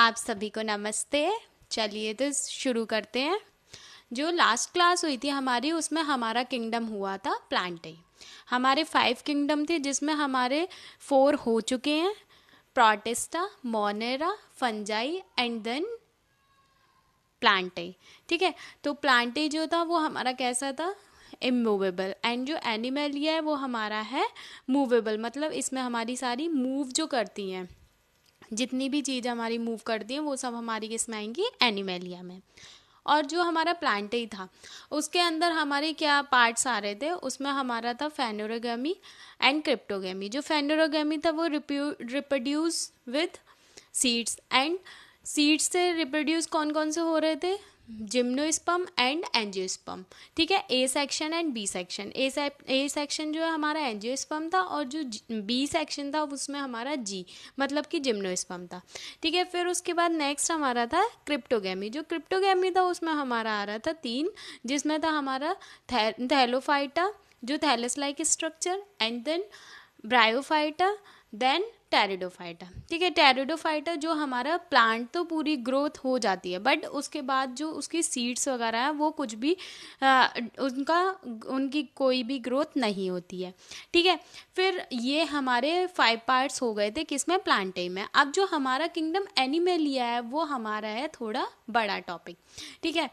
आप सभी को नमस्ते। चलिए तो शुरू करते हैं। जो लास्ट क्लास हुई थी हमारी उसमें हमारा किंगडम हुआ था प्लांटाई। हमारे 5 किंगडम थे जिसमें हमारे 4 हो चुके हैं। Protista, Monera, Fungi and then Plantae. ठीक है। तो प्लांटाई जो था वो हमारा कैसा था, इमूवेबल। एंड जो एनिमलिया है वो हमारा है मूवेबल, मतलब इसमें हमारी सारी मूव जो करती हैं, जितनी भी चीज़ हमारी मूव करती हैं वो सब हमारी किस में आएंगी, एनिमेलिया में। और जो हमारा प्लांट ही था उसके अंदर हमारे क्या पार्ट्स आ रहे थे, उसमें हमारा था फेनोरोगेमी एंड क्रिप्टोगेमी। जो फेनोरोगेमी था वो reproduce with seeds, and seeds से रिप्रोड्यूस कौन कौन से हो रहे थे, जिम्नोस्पर्म एंड एंजियोस्पर्म। ठीक है। A section and B section. A section जो है हमारा एंजियोस्पर्म था, और जो बी सेक्शन था उसमें हमारा जी मतलब कि जिम्नोस्पर्म था। ठीक है। फिर उसके बाद नेक्स्ट हमारा था क्रिप्टोगेमी। जो क्रिप्टोगेमी था उसमें हमारा आ रहा था 3, जिसमें था हमारा थैलोफाइटा, जो thallus like structure, and then Bryophyta, then Pteridophyta. ठीक है। टेरिडोफाइटा जो हमारा प्लांट तो पूरी ग्रोथ हो जाती है, बट उसके बाद जो उसकी सीड्स वगैरह है वो कुछ भी उनका उनकी कोई भी ग्रोथ नहीं होती है। ठीक है। फिर ये हमारे 5 पार्ट्स हो गए थे किसमें, प्लांटे में। अब जो हमारा किंगडम एनिमेलिया है वो हमारा है थोड़ा बड़ा टॉपिक। ठीक है।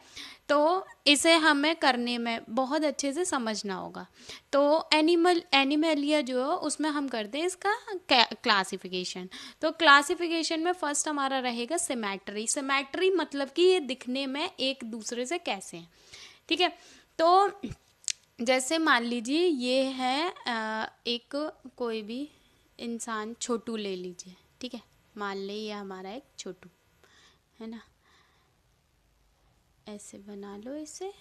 तो इसे हमें करने में बहुत अच्छे से समझना होगा। तो एनिमेलिया जो है उसमें हम करते हैं इसका क्लासिफिकेशन। तो क्लासिफिकेशन में फर्स्ट हमारा रहेगा सिमेट्री। सिमेट्री मतलब कि ये दिखने में एक दूसरे से कैसे हैं। ठीक है। तो जैसे मान लीजिए ये है एक कोई भी इंसान, छोटू ले लीजिए। ठीक है। मान ले ये हमारा एक छोटू है ना, ऐसे बना लो इसे।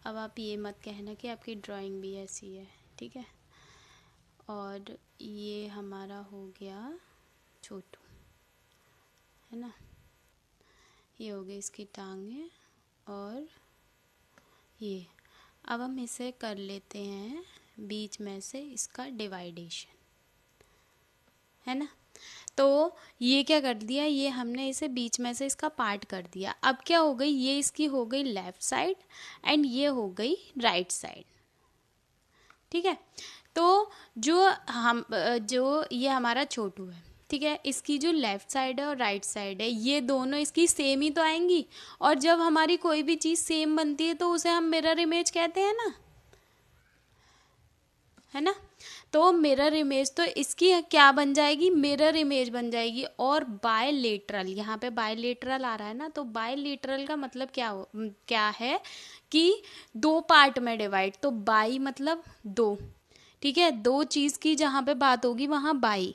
अब आप ये मत कहना कि आपकी ड्राइंग भी ऐसी है। ठीक है। और ये हमारा हो गया छोटू, है ना। ये हो गई इसकी टांगे, और ये अब हम इसे कर लेते हैं बीच में से इसका डिवाइडेशन, है ना। तो ये क्या कर दिया, ये हमने इसे बीच में से इसका पार्ट कर दिया। अब क्या हो गई, ये इसकी हो गई लेफ्ट साइड एंड ये हो गई राइट साइड। ठीक है। तो जो ये हमारा छोटू है, ठीक है, इसकी जो लेफ्ट साइड है और राइट साइड है ये दोनों इसकी सेम ही तो आएंगी। और जब हमारी कोई भी चीज़ सेम बनती है तो उसे हम मिरर इमेज कहते हैं ना, है ना। तो मिरर इमेज तो इसकी क्या बन जाएगी, मिरर इमेज बन जाएगी। और बायलेटरल, यहाँ पे बायलेटरल आ रहा है ना, तो बायलेटरल का मतलब क्या है कि 2 पार्ट में डिवाइड। तो बाई मतलब 2। ठीक है। 2 चीज़ की जहाँ पे बात होगी वहाँ बाई।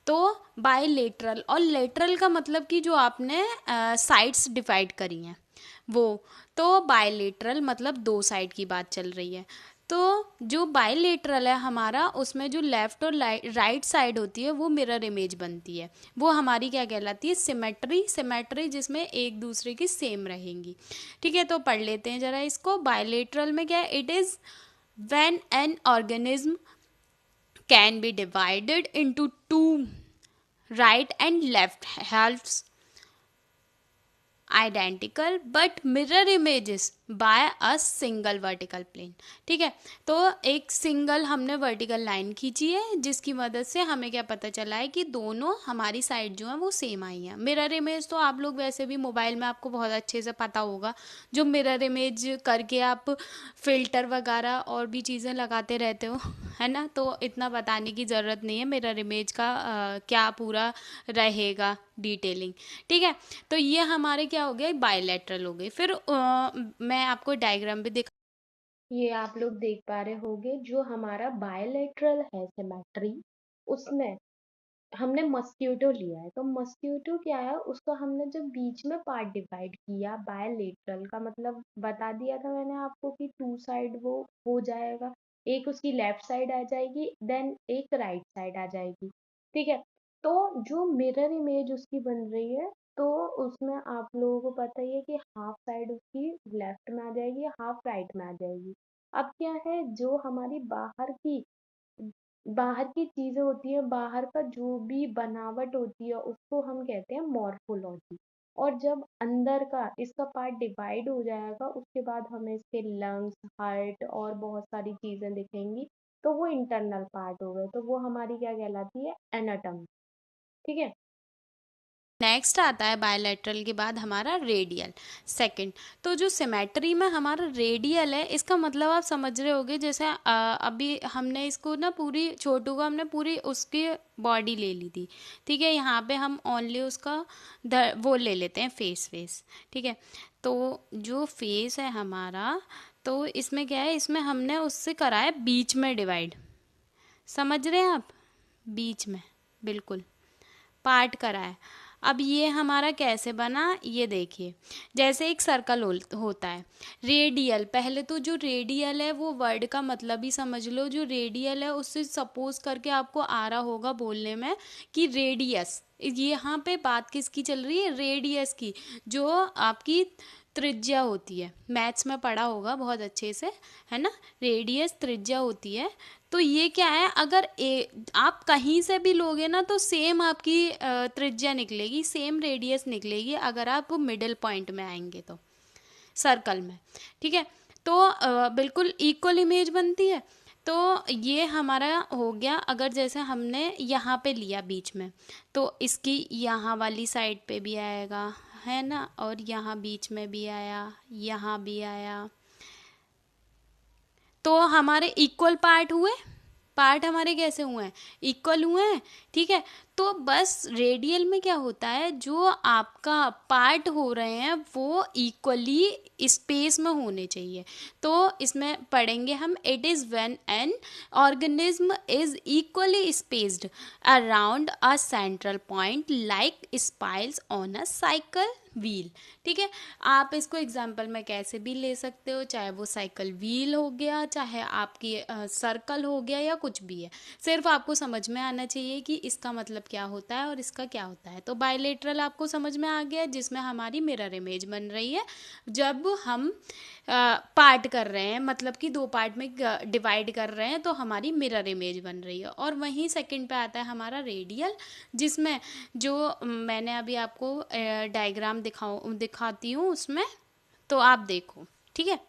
तो बायलेटरल, और लेटरल का मतलब कि जो आपने साइड्स डिवाइड करी हैं वो। तो बायलेटरल मतलब 2 साइड की बात चल रही है। तो जो बायलेटरल है हमारा, उसमें जो लेफ्ट और राइट साइड होती है वो मिरर इमेज बनती है। वो हमारी क्या कहलाती है, सिमेट्री। सिमेट्री जिसमें एक दूसरे की सेम रहेंगी। ठीक है। तो पढ़ लेते हैं जरा इसको। बायलेटरल में क्या है, it is when an organism can be divided into two right and left halves identical but mirror images by a single vertical plane. ठीक है। तो एक सिंगल हमने वर्टिकल लाइन खींची है जिसकी मदद से हमें क्या पता चला है कि दोनों हमारी साइड जो है वो सेम आई हैं। मिरर इमेज तो आप लोग वैसे भी मोबाइल में आपको बहुत अच्छे से पता होगा, जो मिरर इमेज करके आप फिल्टर वगैरह और भी चीज़ें लगाते रहते हो, है ना। तो इतना बताने की ज़रूरत नहीं है मिरर इमेज का क्या पूरा रहेगा डिटेलिंग। ठीक है। तो ये हमारे क्या हो गया, बायलैटरल हो गए। फिर मैं आपको डायग्राम भी दिखा, ये आप लोग देख पा रहे होंगे जो हमारा बायलैटरल है सिमेट्री, उसमें हमने मस्क्यूटो लिया है। तो मस्क्यूटो क्या है, उसको हमने जब बीच में पार्ट डिवाइड किया, बायलेटरल का मतलब बता दिया था मैंने आपको कि 2 साइड वो हो जाएगा। एक उसकी लेफ्ट साइड आ जाएगी, देन एक राइट साइड आ जाएगी। ठीक है। तो जो मिरर इमेज उसकी बन रही है, तो उसमें आप लोगों को पता ही है कि हाफ साइड उसकी लेफ्ट में आ जाएगी, हाफ राइट में आ जाएगी। अब क्या है, जो हमारी बाहर की बाहर की चीजें होती है, बाहर का जो भी बनावट होती है उसको हम कहते हैं मॉर्फोलॉजी। और जब अंदर का इसका पार्ट डिवाइड हो जाएगा उसके बाद हमें इसके लंग्स, हार्ट और बहुत सारी चीजें दिखेंगी, तो वो इंटरनल पार्ट हो गए, तो वो हमारी क्या कहलाती है, एनाटॉमी। ठीक है। नेक्स्ट आता है बायलैटरल के बाद हमारा रेडियल, सेकंड। तो जो सिमेट्री में हमारा रेडियल है, इसका मतलब आप समझ रहे होगे, जैसे अभी हमने इसको ना पूरी छोटू को हमने पूरी उसकी बॉडी ले ली थी, ठीक है। यहाँ पे हम ओनली उसका वो ले लेते हैं फेस। ठीक है। तो जो फेस है हमारा, तो इसमें क्या है, इसमें हमने उससे करा है बीच में डिवाइड, समझ रहे हैं आप, बीच में बिल्कुल पार्ट करा है। अब ये हमारा कैसे बना, ये देखिए, जैसे एक सर्कल होता है रेडियल। पहले तो जो रेडियल है वो वर्ड का मतलब ही समझ लो, जो रेडियल है उससे सपोज करके आपको आ रहा होगा बोलने में कि रेडियस, यहाँ पे बात किसकी चल रही है, रेडियस की, जो आपकी त्रिज्या होती है, मैथ्स में पढ़ा होगा बहुत अच्छे से, है ना। रेडियस त्रिज्या होती है। तो ये क्या है, अगर आप कहीं से भी लोगे ना तो सेम आपकी त्रिज्या निकलेगी, सेम रेडियस निकलेगी, अगर आप मिडिल पॉइंट में आएंगे तो सर्कल में। ठीक है। तो बिल्कुल इक्वल इमेज बनती है। तो ये हमारा हो गया, अगर जैसे हमने यहाँ पे लिया बीच में, तो इसकी यहाँ वाली साइड पे भी आएगा, है ना, और यहाँ बीच में भी आया, यहाँ भी आया, तो हमारे इक्वल पार्ट हुए। पार्ट हमारे कैसे हुए हैं, इक्वल हुए हैं। ठीक है। तो बस रेडियल में क्या होता है, जो आपका पार्ट हो रहे हैं वो इक्वली स्पेस में होने चाहिए। तो इसमें पढ़ेंगे हम, it is when an organism is equally spaced around a central point like spiles on a cycle wheel. ठीक है। आप इसको एग्जाम्पल में कैसे भी ले सकते हो, चाहे वो साइकिल व्हील हो गया, चाहे आपकी सर्कल हो गया, या कुछ भी है, सिर्फ आपको समझ में आना चाहिए कि इसका मतलब क्या होता है और इसका क्या होता है। तो बायलेटरल आपको समझ में आ गया, जिसमें हमारी मिरर इमेज बन रही है जब हम पार्ट कर रहे हैं, मतलब कि दो पार्ट में डिवाइड कर रहे हैं, तो हमारी मिरर इमेज बन रही है। और वहीं सेकंड पे आता है हमारा रेडियल, जिसमें जो मैंने अभी आपको डायग्राम दिखाती हूँ उसमें, तो आप देखो। ठीक है।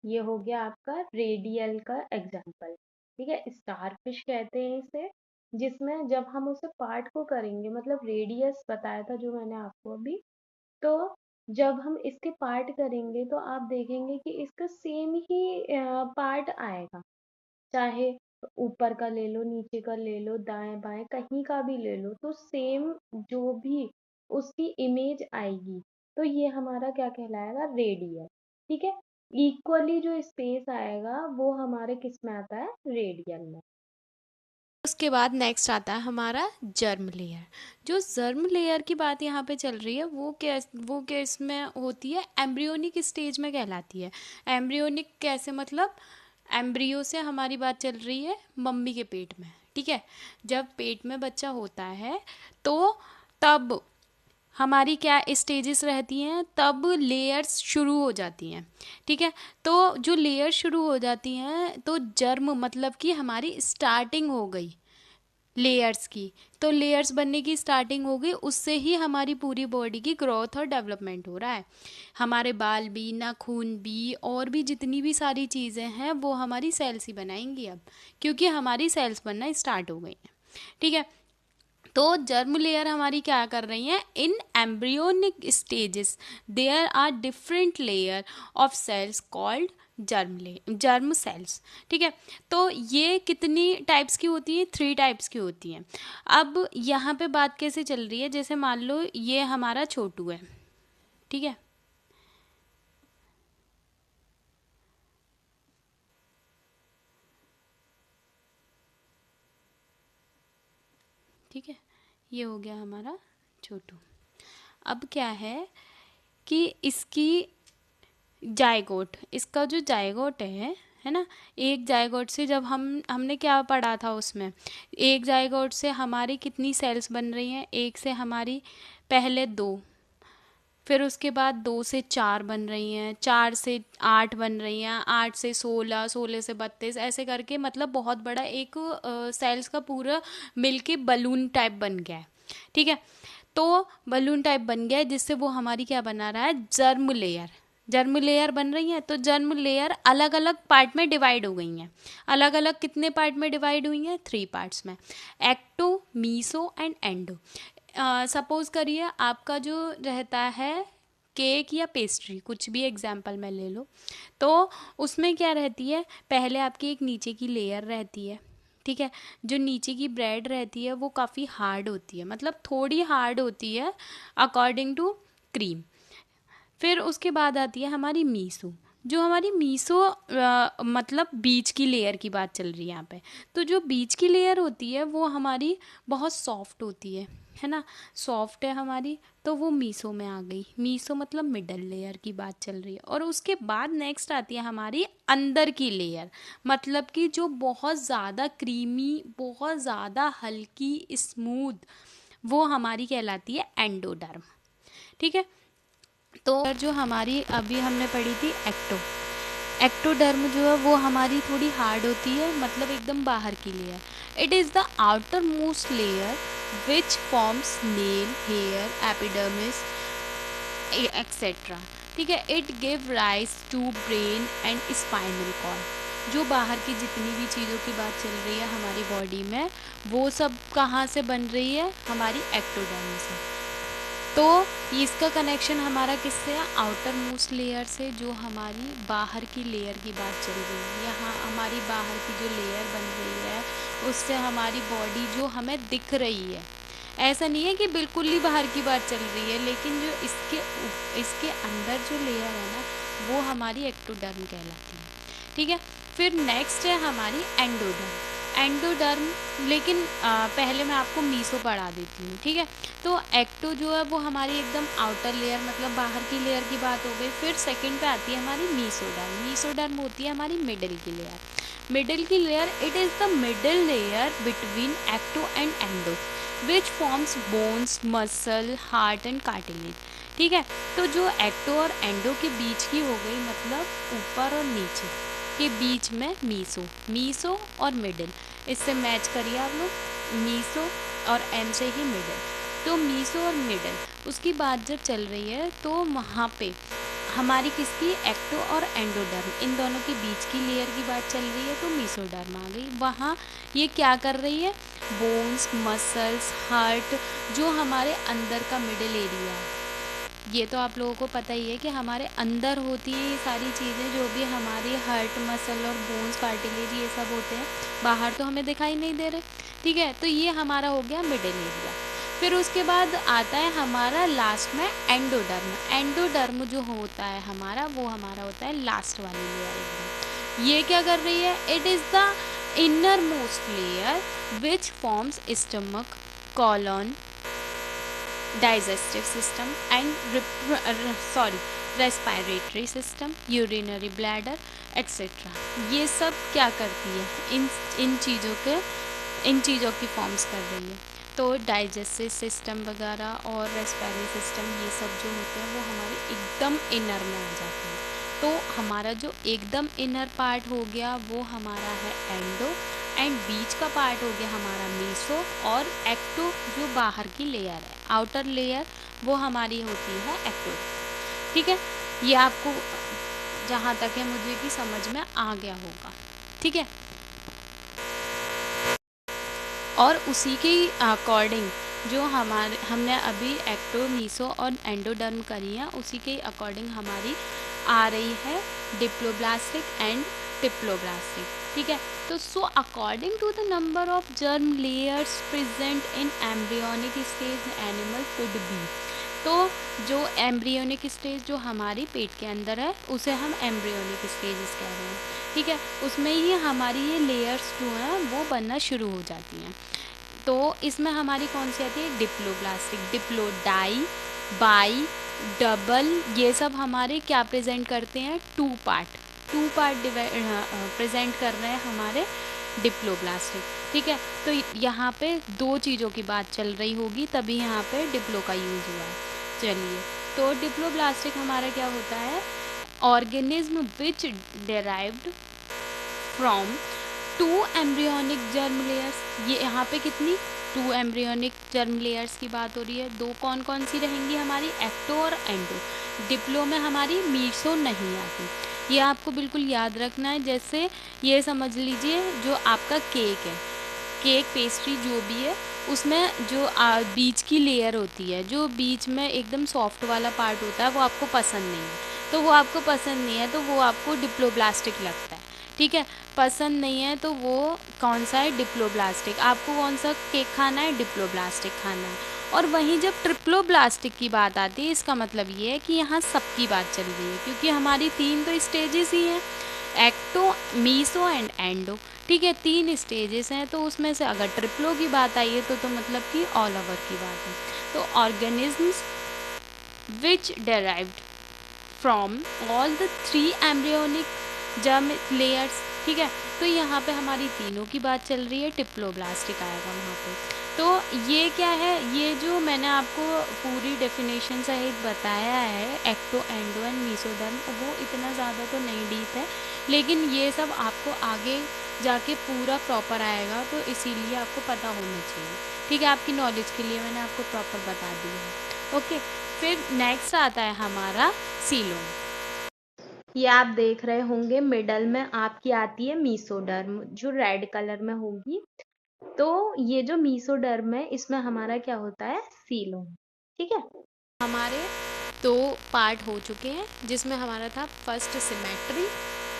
ये हो गया आपका रेडियल का एग्जाम्पल। ठीक है, स्टारफिश कहते हैं इसे, जिसमें जब हम उसे पार्ट को करेंगे, मतलब रेडियस बताया था जो मैंने आपको अभी, तो जब हम इसके पार्ट करेंगे तो आप देखेंगे कि इसका सेम ही पार्ट आएगा, चाहे ऊपर का ले लो, नीचे का ले लो, दाएं बाएं कहीं का भी ले लो, तो सेम जो भी उसकी इमेज आएगी, तो ये हमारा क्या कहलाएगा, रेडियल। ठीक है। इक्वली जो स्पेस आएगा वो हमारे किस में आता है, रेडियल में। उसके बाद नेक्स्ट आता है हमारा जर्म लेयर। जो जर्म लेयर की बात यहाँ पे चल रही है, वो क्या इसमें होती है, एम्ब्रियोनिक स्टेज में कहलाती है। एम्ब्रियोनिक कैसे, मतलब एम्ब्रियो से हमारी बात चल रही है मम्मी के पेट में। ठीक है। जब पेट में बच्चा होता है, तो तब हमारी क्या स्टेजेस रहती हैं, तब लेयर्स शुरू हो जाती हैं। ठीक है। तो जो लेयर शुरू हो जाती हैं, तो जर्म मतलब कि हमारी स्टार्टिंग हो गई लेयर्स की, तो लेयर्स बनने की स्टार्टिंग हो गई, उससे ही हमारी पूरी बॉडी की ग्रोथ और डेवलपमेंट हो रहा है। हमारे बाल भी, नाखून भी, और भी जितनी भी सारी चीज़ें हैं वो हमारी सेल्स ही बनाएंगी अब, क्योंकि हमारी सेल्स बनना स्टार्ट हो गई हैं। ठीक है। तो जर्म लेयर हमारी क्या कर रही है, in embryonic stages there are different layer of cells called germ cells. ठीक है। तो ये कितनी टाइप्स की होती है, 3 टाइप्स की होती हैं। अब यहाँ पे बात कैसे चल रही है, जैसे मान लो ये हमारा छोटू है। ठीक है। ठीक है। ये हो गया हमारा छोटू। अब क्या है कि इसकी जायगोट, इसका जो जायगोट है ना, एक जायगोट से जब हमने क्या पढ़ा था उसमें, एक जायगोट से हमारी कितनी सेल्स बन रही हैं, एक से हमारी पहले 2, फिर उसके बाद 2 से 4 बन रही हैं, 4 से 8 बन रही हैं, 8 से 16, 16 से 32, ऐसे करके मतलब बहुत बड़ा एक सेल्स का पूरा मिलके बलून टाइप बन गया है। ठीक है, तो बलून टाइप बन गया है जिससे वो हमारी क्या बना रहा है, जर्म लेयर। जर्म लेयर बन रही है, तो जर्म लेयर अलग अलग पार्ट में डिवाइड हो गई हैं। अलग अलग कितने पार्ट में डिवाइड हुई हैं, 3 पार्ट्स में, ecto, meso and endo. Suppose करिए आपका जो रहता है केक या पेस्ट्री, कुछ भी एग्जाम्पल में ले लो, तो उसमें क्या रहती है, पहले आपकी एक नीचे की लेयर रहती है। ठीक है, जो नीचे की ब्रेड रहती है वो काफ़ी हार्ड होती है, मतलब थोड़ी हार्ड होती है अकॉर्डिंग टू क्रीम। फिर उसके बाद आती है हमारी मीसो। जो हमारी मीसो मतलब बीच की लेयर की बात चल रही है यहाँ पे। तो जो बीच की लेयर होती है वो हमारी बहुत सॉफ्ट होती है ना, सॉफ्ट है हमारी, तो वो मीसो में आ गई। मीसो मतलब मिडल लेयर की बात चल रही है। और उसके बाद नेक्स्ट आती है हमारी अंदर की लेयर, मतलब कि जो बहुत ज़्यादा क्रीमी, बहुत ज़्यादा हल्की, स्मूथ, वो हमारी कहलाती है एंडोडर्म। ठीक है, तो जो हमारी अभी हमने पढ़ी थी एक्टोडर्म जो है वो हमारी थोड़ी हार्ड होती है, मतलब एकदम बाहर की layer. It is the outermost layer which forms nail, hair, epidermis etcetera. ठीक है, it give rise to brain and spinal cord. जो बाहर की जितनी भी चीज़ों की बात चल रही है हमारी बॉडी में, वो सब कहाँ से बन रही है, हमारी एक्टोडर्म से। तो इसका कनेक्शन हमारा किससे है, आउटर मोस्ट लेयर से, जो हमारी बाहर की लेयर की बात चल रही है। यहाँ हमारी बाहर की जो लेयर बन रही है उससे हमारी बॉडी जो हमें दिख रही है, ऐसा नहीं है कि बिल्कुल ही बाहर की बात चल रही है, लेकिन जो इसके अंदर जो लेयर है ना, वो हमारी एक्टोडर्म कहलाती है। ठीक है, फिर नेक्स्ट है हमारी एंडोडर्म। लेकिन पहले मैं आपको मीसो पढ़ा देती हूँ। ठीक है, तो एक्टो जो है वो हमारी एकदम आउटर लेयर, मतलब बाहर की लेयर की बात हो गई। फिर सेकंड पे आती है हमारी मीसोडर्म। मीसोडर्म होती है हमारी मिडिल की लेयर। मिडिल की layer, it is the middle layer between ecto and endo which forms bones, muscle, heart and cartilage. ठीक है, तो जो एक्टो और एंडो के बीच की हो गई, मतलब ऊपर और नीचे के बीच में मीसो और मिडिल। इससे मैच करिए आप लोग, मीसो और एम से ही मिडिल। तो मीसो और मिडिल, उसकी बात जब चल रही है तो वहाँ पे हमारी किसकी, एक्टो और एंडोडर्म, इन दोनों के बीच की लेयर की बात चल रही है, तो मीसोडर्म आ गई। वहाँ ये क्या कर रही है, बोन्स, मसल्स, हार्ट, जो हमारे अंदर का मिडिल एरिया है। ये तो आप लोगों को पता ही है कि हमारे अंदर होती है ये सारी चीज़ें, जो भी हमारी हार्ट, मसल और बोन्स, कार्टिलेज, ये सब होते हैं, बाहर तो हमें दिखाई नहीं दे रहे। ठीक है, तो ये हमारा हो गया मिडिल एरिया। फिर उसके बाद आता है हमारा लास्ट में एंडोडर्म। एंडोडर्म जो होता है हमारा, वो हमारा होता है लास्ट वाली लेयर एकदम। ये क्या कर रही है, it is the inner most layer which forms stomach, colon, digestive system and respiratory system, urinary bladder etcetera. ये सब क्या करती है, इन चीज़ों की फॉर्म्स कर रही है। तो डाइजेस्टिव सिस्टम वगैरह और रेस्पायरेटरी सिस्टम, ये सब जो होते हैं वो हमारे एकदम इनर में आ जाते हैं। तो हमारा जो एकदम इनर पार्ट हो गया वो हमारा है एंडो, एंड बीच का पार्ट हो गया हमारा मीसो, और एक्टो जो बाहर की लेयर है, आउटर लेयर, वो हमारी होती है एक्टो। ठीक है, ये आपको जहाँ तक है मुझे कि समझ में आ गया होगा। ठीक है, और उसी के अकॉर्डिंग जो हमने अभी एक्टो, मीसो और एंडोडर्म करी है, उसी के अकॉर्डिंग हमारी आ रही है डिप्लोब्लास्टिक एंड डिप्लोब्लास्टिक। ठीक है, तो so according to the number of germ layers present in embryonic stage animal could be. तो जो एम्ब्रियोनिक स्टेज जो हमारी पेट के अंदर है उसे हम एम्ब्रियोनिक स्टेजेस कह रहे हैं। ठीक है, उसमें ही हमारी ये लेयर्स जो हैं वो बनना शुरू हो जाती हैं। तो इसमें हमारी कौन सी आती है, diploblastic, diplo, di, bi, double, ये सब हमारे क्या प्रेजेंट करते हैं, टू पार्ट प्रेजेंट कर रहे हैं हमारे डिप्लोब्लास्टिक। ठीक है, तो यहाँ पे दो चीज़ों की बात चल रही होगी, तभी यहाँ पे डिप्लो का यूज़ हुआ है। चलिए, तो डिप्लोब्लास्टिक हमारा क्या होता है, organism which derived from 2 embryonic germ layers. ये यहाँ पे कितनी 2 एम्ब्रियोनिक जर्म लेयर्स की बात हो रही है। 2 कौन कौन सी रहेंगी हमारी, एक्टो और एंडो। डिप्लो में हमारी मीसो नहीं आती, ये आपको बिल्कुल याद रखना है। जैसे ये समझ लीजिए जो आपका केक है, केक पेस्ट्री जो भी है, उसमें जो बीच की लेयर होती है, जो बीच में एकदम सॉफ्ट वाला पार्ट होता है, वो आपको पसंद नहीं है। तो वो आपको पसंद नहीं है तो वो आपको डिप्लोब्लास्टिक लगता है, ठीक है। पसंद नहीं है तो वो कौन सा है, डिप्लोब्लास्टिक। आपको कौन सा केक खाना है, डिप्लोब्लास्टिक खाना है। और वहीं जब ट्रिप्लोब्लास्टिक की बात आती है, इसका मतलब ये है कि यहाँ सबकी बात चल रही है, क्योंकि हमारी 3 तो स्टेजेस ही हैं, एक्टो, मीसो एंड एंडो, ठीक है। 3 स्टेजेस हैं, तो उसमें से अगर ट्रिप्लो की बात आई है तो मतलब कि ऑल ओवर की बात है। तो organisms which derived from all the 3 embryonic germ layers, ठीक है। तो यहाँ पे हमारी तीनों की बात चल रही है, डिप्लोब्लास्टिक आएगा वहाँ पे। तो ये क्या है, ये जो मैंने आपको पूरी डेफिनेशन सहित बताया है, एक्टो, एंडो एंड मीसोडर्म, वो इतना ज़्यादा तो नहीं डीप है, लेकिन ये सब आपको आगे जाके पूरा प्रॉपर आएगा, तो इसीलिए आपको पता होना चाहिए, ठीक है। आपकी नॉलेज के लिए मैंने आपको प्रॉपर बता दिया है, ओके। फिर नेक्स्ट आता है हमारा सीलोम। ये आप देख रहे होंगे मिडल में आपकी आती है मीसोडर्म, जो रेड कलर में होगी। तो ये जो मीसोडर्म है, इसमें हमारा क्या होता है, सीलोम, ठीक है। हमारे 2 पार्ट हो चुके हैं, जिसमें हमारा था फर्स्ट सिमेट्री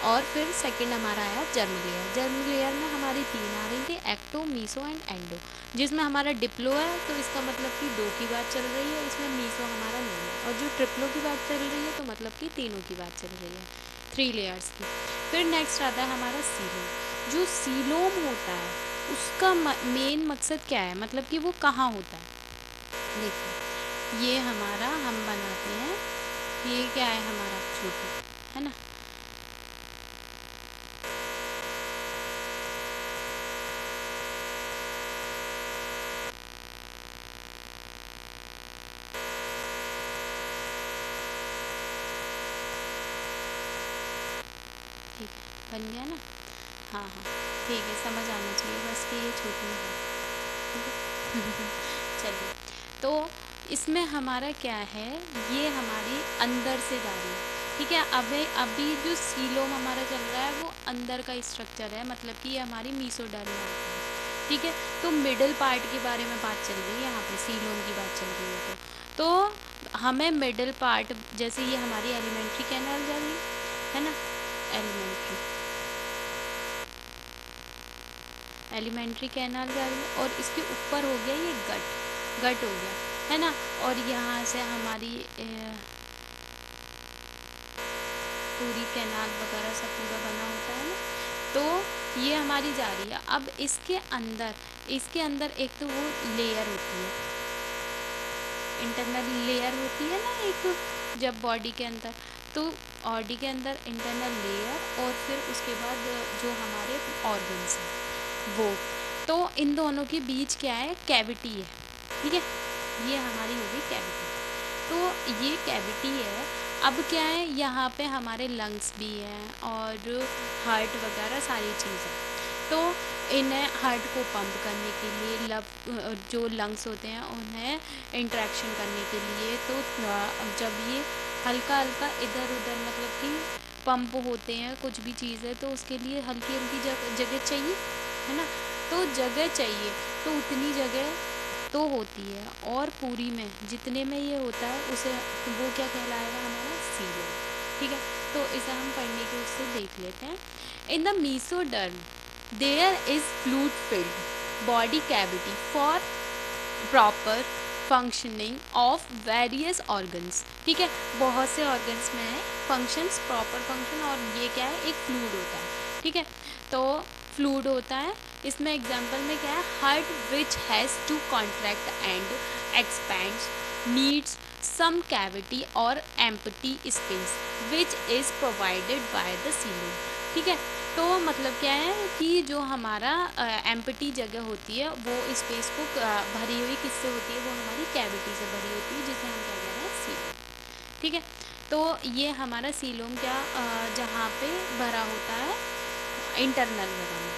और फिर सेकंड हमारा आया जर्म लेयर। जर्म लेयर में हमारी 3 आ रही थी, एक्टो, मीसो एंड एंडो, जिसमें हमारा डिप्लो है, तो इसका मतलब कि 2 की बात चल रही है, इसमें मीसो हमारा नहीं है। और जो ट्रिप्लो की बात चल रही है, तो मतलब कि तीनों की बात चल रही है, 3 लेयर्स की। फिर नेक्स्ट आता है हमारा सीलोम। जो सीलोम होता है उसका मेन मकसद क्या है, मतलब कि वो कहाँ होता है। देखिए ये हमारा हम बनाते हैं, ये क्या है हमारा छोटू, है ना। ठीक है, बन गया ना, हाँ हाँ ठीक है, समझ आना चाहिए बस कि ये छोटू है, ठीक है। चलिए, तो इसमें हमारा क्या है, ये हमारी अंदर से जा रही है, ठीक है। अभी जो सीलोम हमारा चल रहा है वो अंदर का स्ट्रक्चर है, मतलब कि ये हमारी मीसोडर्म है, ठीक है। तो मिडल पार्ट के बारे में बात चल रही है, यहाँ पे सीलोम की बात चल रही है। तो हमें मिडल पार्ट, जैसे ये हमारी एलिमेंट्री कैनाल जा रही है ना, एलिमेंट्री कैनाल जा रही है, और इसके ऊपर हो गया ये गट हो गया, है ना। और यहाँ से हमारी पूरी कैनाल वगैरह सब पूरा बना होता है ना, तो ये हमारी जा रही है। अब इसके अंदर एक तो वो लेयर होती है, इंटरनल लेयर होती है ना एक, जब बॉडी के अंदर, तो बॉडी के अंदर इंटरनल लेयर, और फिर उसके बाद जो हमारे ऑर्गन्स हैं वो, तो इन दोनों के बीच क्या है, कैविटी है, ठीक है। ये हमारी होगी कैविटी, तो ये कैविटी है। अब क्या है, यहाँ पे हमारे लंग्स भी हैं और हार्ट वगैरह सारी चीज़ें, तो इन्हें हार्ट को पंप करने के लिए जो लंग्स होते हैं उन्हें इंट्रैक्शन करने के लिए, तो जब ये हल्का हल्का इधर उधर मतलब कि पंप होते हैं कुछ भी चीज़ है, तो उसके लिए हल्की हल्की जगह चाहिए, है ना। तो जगह चाहिए, तो उतनी जगह तो होती है, और पूरी में जितने में ये होता है उसे वो क्या कहलाएगा, हमारा सीलोम, ठीक है। तो इसे हम पढ़ने के उससे देख लेते हैं। In the mesoderm there is fluid filled body cavity for proper functioning of various organs, ठीक है। बहुत से ऑर्गन्स में है फंक्शंस, प्रॉपर फंक्शन, और ये क्या है, एक फ्लूइड होता है, ठीक है। तो फ्लूइड होता है, इसमें एग्जांपल में क्या है, heart which has to contract and expands needs some cavity और empty space which is provided by the coelom, ठीक है। तो मतलब क्या है कि जो हमारा एम्प्टी जगह होती है, वो स्पेस को भरी हुई किससे होती है, वो हमारी कैविटी से भरी होती है, जिसे हम क्या कह रहे हैं, सीलोम, ठीक है। तो ये हमारा सीलोम क्या जहाँ पे भरा होता है इंटरनल जगह में,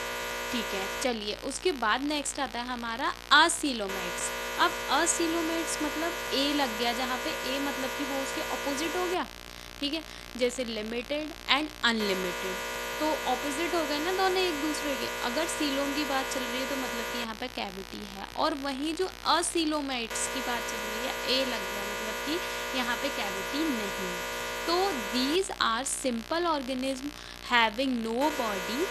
ठीक है। चलिए उसके बाद नेक्स्ट आता है हमारा असीलोमेट्स। अब असीलोमेट्स मतलब ए लग गया जहाँ पे, ए मतलब कि वो उसके ऑपोजिट हो गया, ठीक है। जैसे लिमिटेड एंड अनलिमिटेड, तो ऑपोजिट हो गए ना दोनों एक दूसरे के। अगर सीलोम की बात चल रही है तो मतलब कि यहाँ पे कैविटी है, और वहीं जो असीलोमेट्स की बात चल रही है, ए लग गया मतलब कि यहाँ पे कैविटी नहीं। तो these are simple organism having no body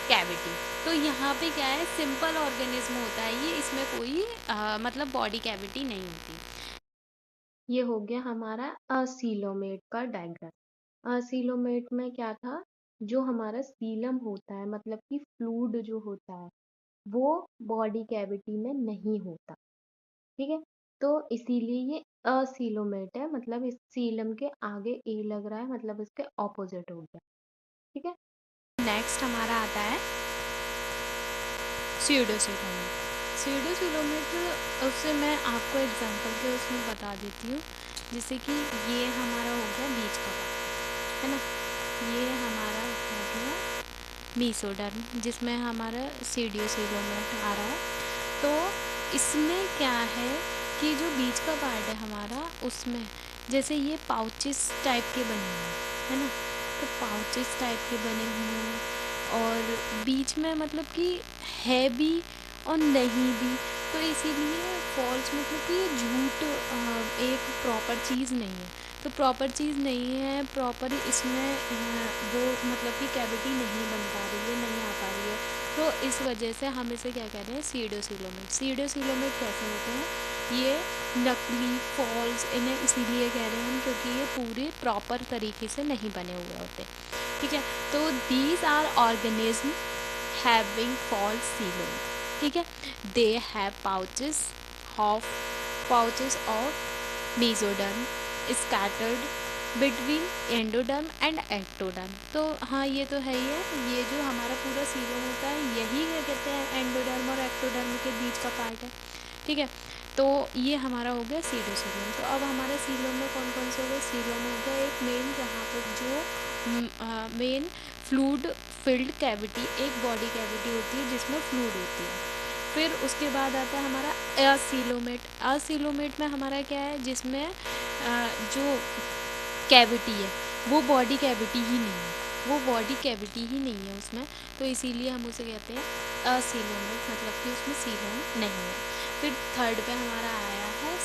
cavity. तो यहाँ पे क्या है, सिंपल ऑर्गेनिज्म होता है ये, इसमें कोई मतलब बॉडी कैविटी नहीं होती। ये हो गया हमारा असीलोमेट का डायग्राम। असीलोमेट में क्या था, जो हमारा सीलम होता है मतलब कि फ्लूइड जो होता है वो बॉडी कैविटी में नहीं होता, ठीक है। तो इसीलिए ये असीलोमेट है, मतलब इस सीलम के आगे ए लग रहा है, मतलब इसके ऑपोजिट हो गया, ठीक है। नेक्स्ट हमारा आता है स्यूडोसीलोमेट। स्यूडोसीलोमेट उससे मैं आपको एग्जांपल के उसमें बता देती हूँ। जैसे कि ये हमारा हो गया बीज का पार्ट, है ना, ये हमारा हो गया मीसोडर्म, जिसमें हमारा सीडियोसीलोमेट आ रहा है। तो इसमें क्या है कि जो बीज का पार्ट है हमारा, उसमें जैसे ये पाउचेस टाइप के बने हुए हैं, है ना, तो पाउचेस टाइप के बने हुए हैं, और बीच में मतलब कि है भी और नहीं भी। तो इसीलिए फॉल्स मतलब कि ये झूठ एक प्रॉपर चीज़ नहीं है। तो प्रॉपर चीज़ नहीं है, प्रॉपर इसमें वो मतलब कि कैविटी नहीं बन पा रही है, नहीं आ पा रही है। तो इस वजह से हम इसे क्या कह रहे हैं, सीडोसीलोमेट। सीडोसीलोमेट कैसे होते हैं, ये नकली फॉल्स, इन्हें इसीलिए कह रहे हैं हम क्योंकि ये पूरे प्रॉपर तरीके से नहीं बने हुए होते, ठीक है। तो these are organism having false coelom, ठीक है। They have pouches of mesoderm scattered between endoderm and ectoderm. तो हाँ ये तो है ही है, ये जो हमारा पूरा सीलोम होता है यही क्या कहते हैं एंडोडर्म और एक्टोडर्म के बीच का पार्ट है, ठीक है। तो ये हमारा हो गया सीडोसीलोम। तो अब हमारे सीलोम में कौन कौन से हो गए, सीलोम हो गया एक मेन, जहाँ पर जो मेन फ्लूइड फिल्ड कैविटी, एक बॉडी कैविटी होती है जिसमें फ्लूइड होती है। फिर उसके बाद आता है हमारा असीलोमेट। असीलोमेट में हमारा क्या है, जिसमें जो कैविटी है वो बॉडी कैविटी ही नहीं है, वो बॉडी कैविटी ही नहीं है उसमें, तो इसीलिए हम उसे कहते हैं असीलोमेट, मतलब कि उसमें सीलोम नहीं है। फिर थर्ड पे हमारा आया है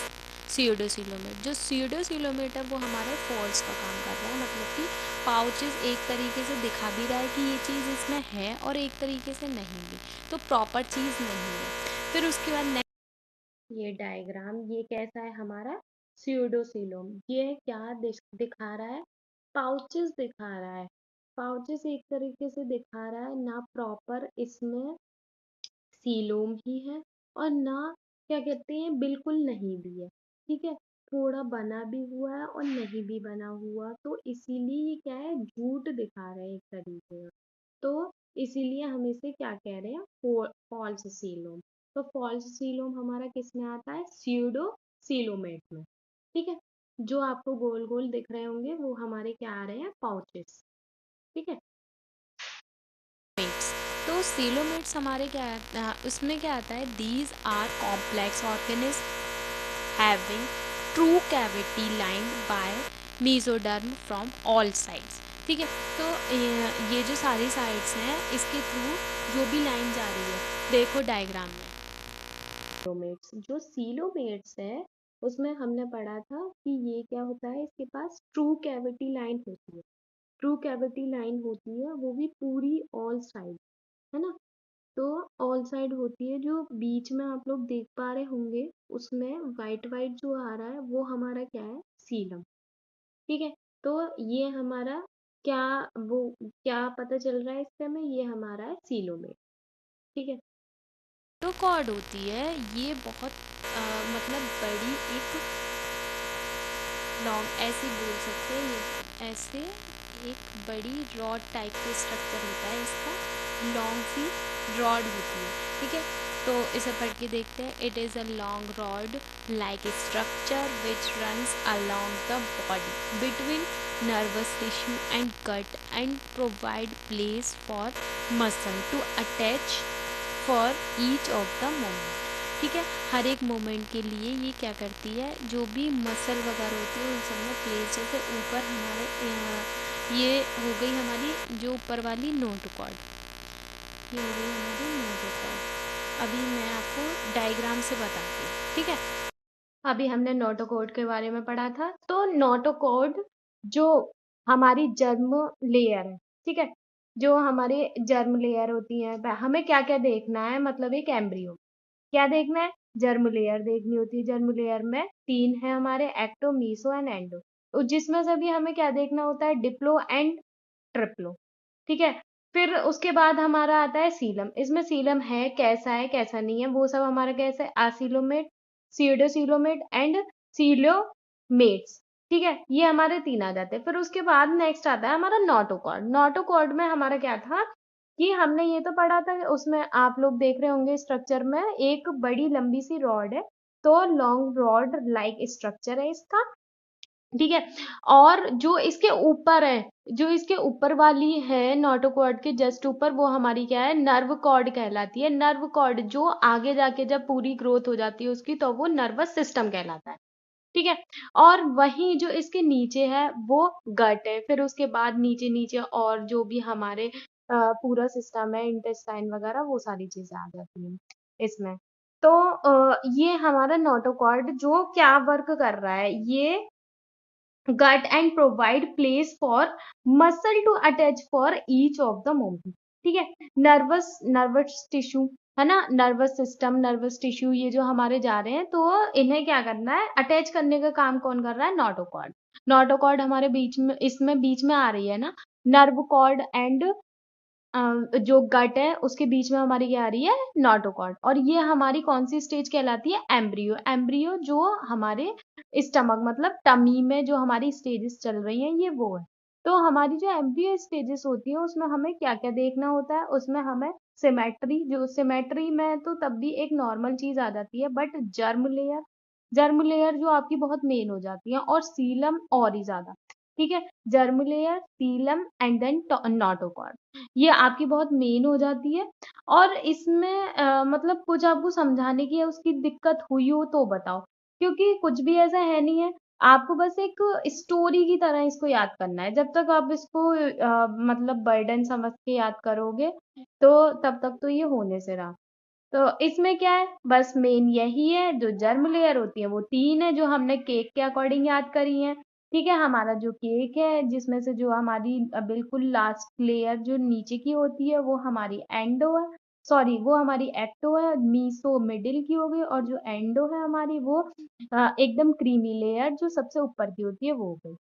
सीडोसीलोमेट। जो सीडोसीलोमेट है वो हमारे फॉल्स का काम कर रहा है, मतलब कि पाउचेस एक तरीके से दिखा भी रहा है कि ये चीज़ इसमें है और एक तरीके से नहीं भी, तो प्रॉपर चीज़ नहीं है। फिर उसके बाद ये डायग्राम ये कैसा है हमारा स्यूडोसीलोम, ये क्या दिखा रहा है, पाउचेस दिखा रहा है। पाउचेस एक तरीके से दिखा रहा है, ना प्रॉपर इसमें सीलोम ही है और ना क्या कहते हैं बिल्कुल नहीं भी है, ठीक है। थोड़ा बना भी हुआ है और नहीं भी बना हुआ, तो इसीलिए ये क्या है, झूठ दिखा रहे हैं एक तरीके का। तो इसीलिए हम इसे क्या कह रहे हैं, फॉल्स सीलोम। तो फॉल्स सीलोम हमारा किस में आता है, स्यूडो सीलोमेट में, ठीक है। जो आपको गोल गोल दिख रहे होंगे वो हमारे क्या आ रहे हैं, पाउचेस, ठीक है। सीलोमेट्स, तो सीलोमेट्स हमारे क्या उसमें क्या आता है, these are complex organism having true cavity lined by mesoderm from all sides, ठीक है। तो ये जो सारी साइड्स हैं इसके थ्रू जो भी लाइन जा रही है, देखो डायग्राम में। सीलोमेट्स, जो सीलोमेट्स है उसमें हमने पढ़ा था कि ये क्या होता है, इसके पास ट्रू कैविटी लाइन होती है। ट्रू कैविटी लाइन होती है वो भी पूरी ऑल साइड, है ना। तो ऑल साइड होती है, जो बीच में आप लोग देख पा रहे होंगे उसमें वाइट वाइट जो आ रहा है वो हमारा क्या है, सीलम, ठीक है। तो ये हमारा क्या, वो क्या पता चल रहा है इससे हमें, ये हमारा है सीलोमेट, ठीक है। कॉर्ड होती है, ये बहुत मतलब बड़ी एक लॉन्ग ऐसे बोल सकते हैं, ये ऐसे एक बड़ी रॉड टाइप का स्ट्रक्चर होता है इसका, लॉन्ग सी रॉड होती है, ठीक है। तो इसे पढ़ के देखते हैं। It is a long rod like structure which runs along the body between nervous tissue and gut and provide place for muscle to attach for each of the moment। ठीक है, हर एक मोमेंट के लिए ये क्या करती है, जो भी मसल वगैरह होती है उन सब में प्लेस, जैसे ऊपर हमारे ये हो गई हमारी जो ऊपर वाली नोट कॉर्ड, ये हो गई हमारी नोट कॉर्ड। अभी मैं आपको डायग्राम से बताती हूँ। ठीक है, अभी हमने नोटोकॉर्ड के बारे में पढ़ा था। तो नोटोकॉर्ड जो हमारी जर्म लेयर है, ठीक है, जो हमारे जर्म लेयर होती है, हमें क्या क्या देखना है, मतलब एक एम्ब्रियो क्या देखना है, जर्म लेयर देखनी होती है। जर्म लेयर में 3 है हमारे, एक्टो, मीसो एंड एंडो। तो जिसमें से भी हमें क्या देखना होता है, डिप्लो एंड ट्रिप्लो। ठीक है, फिर उसके बाद हमारा आता है सीलम। इसमें सीलम है कैसा नहीं है, वो सब हमारा कैसे, आसिलोमेट, सीडोसीलोमेट एंड सीलोमेट्स। ठीक है, ये हमारे 3 आ जाते हैं। फिर उसके बाद नेक्स्ट आता है हमारा नोटोकॉर्ड। नोटोकॉर्ड में हमारा क्या था कि हमने ये तो पढ़ा था, उसमें आप लोग देख रहे होंगे स्ट्रक्चर में एक बड़ी लंबी सी रॉड है, तो लॉन्ग रॉड लाइक स्ट्रक्चर है इसका। ठीक है, और जो इसके ऊपर है, जो इसके ऊपर वाली है नोटोकॉर्ड के जस्ट ऊपर, वो हमारी क्या है, नर्व कॉर्ड कहलाती है। नर्व कॉर्ड जो आगे जाके जब पूरी ग्रोथ हो जाती है उसकी, तो वो नर्वस सिस्टम कहलाता है। ठीक है, और वहीं जो इसके नीचे है वो गट है। फिर उसके बाद नीचे नीचे और जो भी हमारे पूरा सिस्टम है, इंटेस्टाइन वगैरह, वो सारी चीजें आ जाती हैं इसमें। तो ये हमारा नोटोकॉर्ड जो क्या वर्क कर रहा है, ये gut and provide place for muscle to attach for each of the movement। ठीक है, नर्वस टिश्यू है ना, नर्वस सिस्टम, नर्वस टिश्यू, ये जो हमारे जा रहे हैं, तो इन्हें क्या करना है, अटैच करने का काम कौन कर रहा है, नोटोकॉर्ड। नोटोकॉर्ड हमारे बीच में, इसमें बीच में आ रही है ना, नर्व कॉर्ड एंड जो गट है उसके बीच में हमारी क्या आ रही है, नोटोकॉर्ड। और ये हमारी कौन सी स्टेज कहलाती है, एम्ब्रियो। एम्ब्रियो जो हमारे स्टमक मतलब टमी में जो हमारी स्टेजेस चल रही हैं, ये वो है। तो हमारी जो एम्ब्रियो स्टेजेस होती है उसमें हमें क्या क्या देखना होता है, उसमें हमें सिमेट्री, जो सिमेट्री में तो तब भी एक नॉर्मल चीज आ जाती है, बट जर्म लेयर जो आपकी बहुत मेन हो जाती है, और सीलम और ही ज्यादा। ठीक है, germ layer, coelom and then notochord, ये आपकी बहुत मेन हो जाती है। और इसमें मतलब कुछ आपको समझाने की या उसकी दिक्कत हुई हो तो बताओ, क्योंकि कुछ भी ऐसा है नहीं है, आपको बस एक स्टोरी की तरह इसको याद करना है। जब तक आप इसको मतलब बर्डन समझ के याद करोगे, तो तब तक तो ये होने से रहा। तो इसमें क्या है, बस मेन यही है, जो जर्म लेयर होती है वो 3 है, जो हमने केक के अकॉर्डिंग याद करी है। ठीक है, हमारा जो केक है, जिसमें से जो हमारी बिल्कुल लास्ट लेयर जो नीचे की होती है, वो हमारी एंडो है, सॉरी वो हमारी एक्टो है, मीसो मिडिल की हो गई, और जो एंडो है हमारी, वो एकदम क्रीमी लेयर जो सबसे ऊपर की होती है, वो हो गई।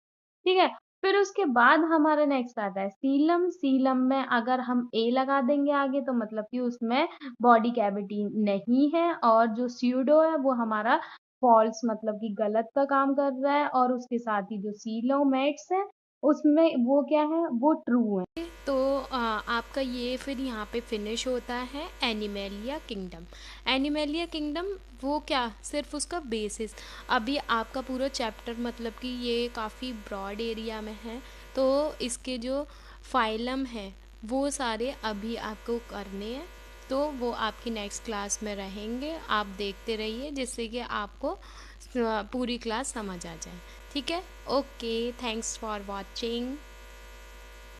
ठीक है, फिर उसके बाद हमारा नेक्स्ट आता है सीलम। सीलम में अगर हम ए लगा देंगे आगे, तो मतलब कि उसमें बॉडी कैविटी नहीं है, और जो स्यूडो है वो हमारा फॉल्स मतलब कि गलत का काम कर रहा है, और उसके साथ ही जो सीलोमेट्स है उसमें वो क्या है, वो ट्रू है। तो आपका ये फिर यहाँ पे फिनिश होता है एनिमेलिया किंगडम। एनिमेलिया किंगडम वो क्या, सिर्फ उसका बेसिस। अभी आपका पूरा चैप्टर मतलब कि ये काफ़ी ब्रॉड एरिया में है, तो इसके जो फाइलम है वो सारे अभी आपको करने हैं, तो वो आपकी नेक्स्ट क्लास में रहेंगे। आप देखते रहिए जिससे कि आपको पूरी क्लास समझ आ जाए। ठीक है, ओके, थैंक्स फॉर वॉचिंग।